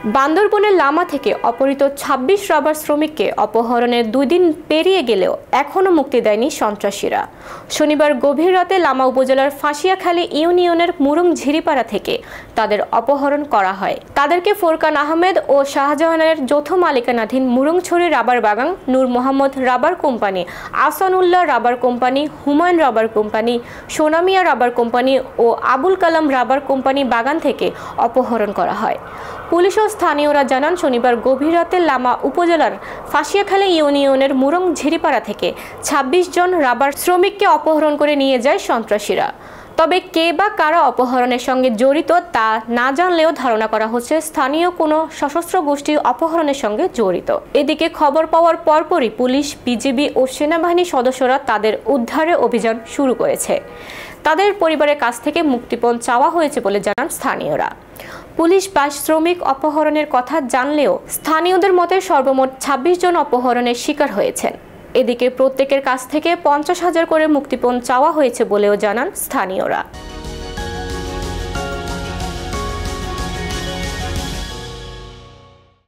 বান্দরবনের লামা থেকে অপহৃত ২৬ রাবার শ্রমিককে অপহরণের ২ দিন পেরিয়ে গেলেও এখনও মুক্তি দেয়নি সন্ত্রাসীরা। শনিবার গভীর রাতে লামা উপজেলার ফাঁসিয়াখালী ইউনিয়নের মুরুং ঝিরিপাড়া থেকে তাদের অপহরণ করা হয়। তাদেরকে ফোরকান আহমেদ ও শাহজাহানের যৌথ মালিকানাধীন মুরুংছড়ি রাবার বাগান, Noor Mohammad rubber company, Ahsanullah rubber company, Humayun rubber company, Sonamia rubber company ও আবুল কালাম রাবার কোম্পানি বাগান থেকে অপহরণ করা হয়। পুলিশ ও স্থানীয়রা জানান, শনিবার গভীর রাতে লামা উপজেলার ফাঁসিয়াখালী ইউনিয়নের মুরুং ঝিরিপাড়া থেকে ২৬ জন রাবার শ্রমিককে অপহরণ করে নিয়ে যায় সন্ত্রাসীরা। তবে কে বা কারা অপহরণের সঙ্গে জড়িত তা না জানলেও ধারণা করা হচ্ছে স্থানীয় কোনো সশস্ত্র গোষ্ঠী অপহরণের সঙ্গে জড়িত। এদিকে খবর পাওয়ার পরপরই পুলিশ, বিজিবি ও সেনাবাহিনীর সদস্যরা তাদের উদ্ধারে অভিযান শুরু করেছে। তাদের পরিবারের কাছ থেকে মুক্তিপণ চাওয়া হয়েছে বলে জানান স্থানীয়রা। পুলিশ ২২ শ্রমিক অপহরণের কথা জানলেও স্থানীয়দের মতে সর্বমোট ২৬ জন অপহরণের শিকার হয়েছেন। এদিকে প্রত্যেকের কাছ থেকে ৫০,০০০ করে মুক্তিপণ চাওয়া হয়েছে বলেও জানান স্থানীয়রা।